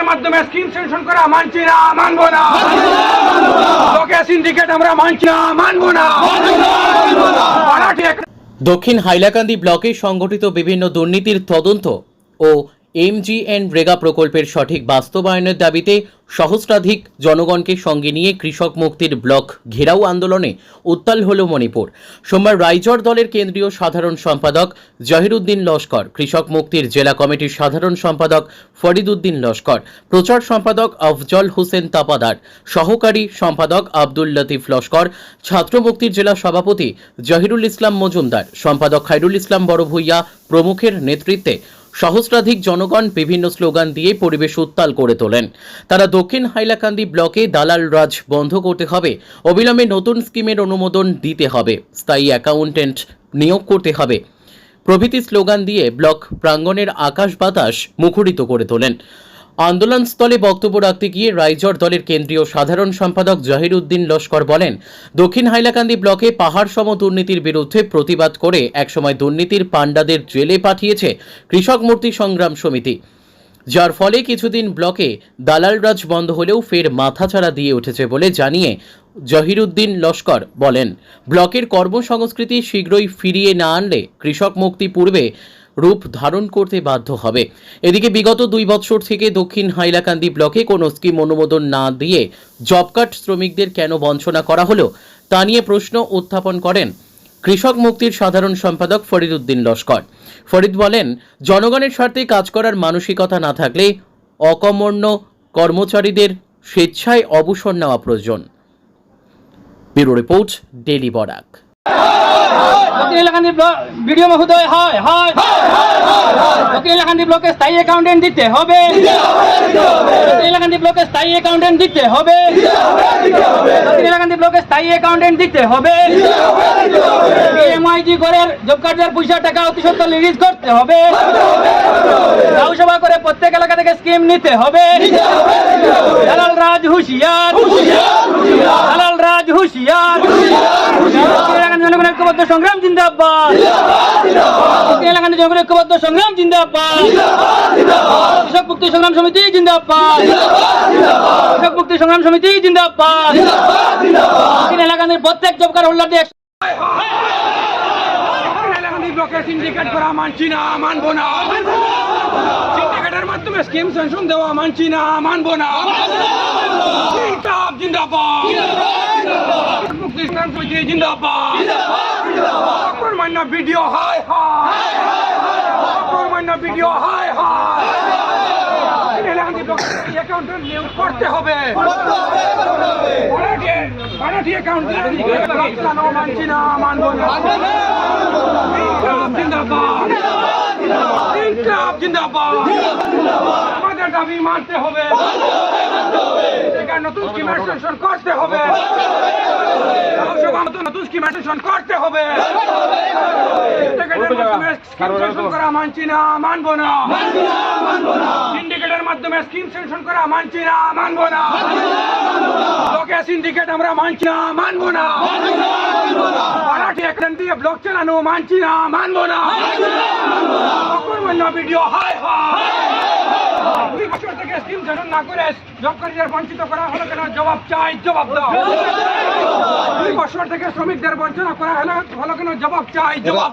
মাধ্যমে scheme sanction করা মানছি না, মানবো না। লোকে সিন্ডিকেট আমরা মানছি না, মানবো না। দক্ষিণ হাইলাকান্দি ব্লকে সংগঠিত বিভিন্ন দুর্নীতির তদন্ত ও MGNরেগা প্রকল্পের সঠিক বাস্তবায়নের দাবিতে সহস্রাধিক জনগণকে সঙ্গে নিয়ে কৃষক মুক্তির ব্লক ঘেরাও আন্দোলনে উত্তাল হল মণিপুর। সোমবার রাইজর দলের কেন্দ্রীয় সাধারণ সম্পাদক জহিরুদ্দিন লস্কর, কৃষক মুক্তির জেলা কমিটির সাধারণ সম্পাদক ফরিদউদ্দিন লস্কর, প্রচার সম্পাদক আফজল হোসেন তাপাদার, সহকারী সম্পাদক আব্দুল লতিফ লস্কর, ছাত্র মুক্তির জেলা সভাপতি জহিরুল ইসলাম মজুমদার, সম্পাদক খায়রুল ইসলাম বড়ভূইয়া প্রমুখের নেতৃত্বে সহস্রাধিক জনগণ বিভিন্ন স্লোগান দিয়ে পরিবেশ উত্তাল করে তোলেন। তারা দক্ষিণ হাইলাকান্দি ব্লকে দালাল রাজ বন্ধ করতে হবে, অবিলম্বে নতুন স্কিমের অনুমোদন দিতে হবে, স্থায়ী অ্যাকাউন্টেন্ট নিয়োগ করতে হবে প্রভৃতি স্লোগান দিয়ে ব্লক প্রাঙ্গণের আকাশ বাতাস মুখরিত করে তোলেন। আন্দোলনস্থলে বক্তব্য রাখতে গিয়ে রাইজর দলের কেন্দ্রীয় সাধারণ সম্পাদক জহিরুদ্দিন লস্কর বলেন, দক্ষিণ হাইলাকান্দি ব্লকে পাহাড় সম দুর্নীতির বিরুদ্ধে প্রতিবাদ করে একসময় দুর্নীতির পাণ্ডাদের জেলে পাঠিয়েছে কৃষক মুক্তি সংগ্রাম সমিতি, যার ফলে কিছুদিন ব্লকে দালাল রাজ বন্ধ হলেও ফের মাথাচাড়া দিয়ে উঠেছে বলে জানিয়ে জহিরুদ্দিন লস্কর বলেন, ব্লকের কর্মসংস্কৃতি শীঘ্রই ফিরিয়ে না আনলে কৃষক মুক্তি পূর্বে রূপ ধারণ করতে বাধ্য হবে। এদিকে বিগত 2 বছর থেকে দক্ষিণ হাইলাকান্দি ব্লকে কোনো স্কিম অনুমোদন না দিয়ে জব কার্ড শ্রমিকদের কেন বঞ্চনা করা হলো তা নিয়ে প্রশ্ন উত্থাপন করেন কৃষক মুক্তির সাধারণ সম্পাদক ফরিদউদ্দিন লস্কর। ফরিদ বলেন, জনগণের স্বার্থে কাজ করার মানসিকতা না থাকলে অকর্মণ্য কর্মচারীদের স্বেচ্ছায় অবসর নেওয়া প্রয়োজন। Bureau report, daily Barak. দক্ষিণ হাইলাকান্দি ভিডিও মহোদয়, হয় হয় দক্ষিণ হাইলাকান্দি ব্লকে স্থায়ী অ্যাকাউন্টেন্ট দিতে হবে, দক্ষিণ হাইলাকান্দি ব্লকে স্থায়ী অ্যাকাউন্টেন্ট দিতে হবে, দক্ষিণ হাইলাকান্দি ব্লকে স্থায়ী অ্যাকাউন্টেন্ট দিতে হবে, PMIG ঘরের জব কার্ডের পয়সা টাকা অতি সত্ত্বর রিলিজ করতে হবে, গাঁওসভা করে প্রত্যেক এলাকা থেকে স্কিম নিতে হবে, দালাল রাজ হুঁশিয়ার, দালাল রাজ হুঁশিয়ার, জনগণের ঐক্যবদ্ধ সংগ্রাম জিন্দাবাদ, এলাকার জনগণের ঐক্যবদ্ধ সংগ্রাম জিন্দাবাদ, কৃষক মুক্তি সংগ্রাম সমিতি জিন্দাবাদ, কৃষক মুক্তি সংগ্রাম সমিতি জিন্দাবাদ, এলাকার প্রত্যেক জব কার্ড হোল্ডার ব্লকে সিন্ডিকেট করা মানছি না, মানবো না। সিন্ডিকেটের মাধ্যমে স্কিম স্যাংশন দেওয়া মানছি না, মানবো না। জিন্দাবাদ, মুক্তি সংগ্রাম সমিতি জিন্দাবাদ, অকর্মণ্য ভিডিও, হায় হায়, অকর্মণ্য ভিডিও, হায় হায়। অ্যাকাউন্টেন্ট নিয়োগ করতে হবে, মারাঠি অ্যাকাউন্টেন্ট মানছি না, মানবো না। জিন্দাবাদ, ইনকলাব জিন্দাবাদ, আমাদের দাবি মানতে হবে, নতুন স্কিম স্যাংশন করতে হবে, নতুন স্কিম স্যাংশন করতে হবে, করা মানছি না, মানবো না। সিন্ডিকেটের মাধ্যমে স্কিম স্যাংশন করা মানছি না, মানবো না। লোকে সিন্ডিকেট আমরা মানছি না, মানবো না। মারাঠি অ্যাকাউন্ট দিয়ে ব্লক চালানো মানছি না, মানবো না। অকর্মণ্য ভিডিও, হায় হায়। 2 বছর থেকে স্কিম স্যাংশন না করে জব কার্ডের বঞ্চিত করা হলো কেন? জবাব চাই, জবাব দাও। 2 বছর থেকে শ্রমিকদের বঞ্চনা করা হলো কেন? জবাব চাই, জবাব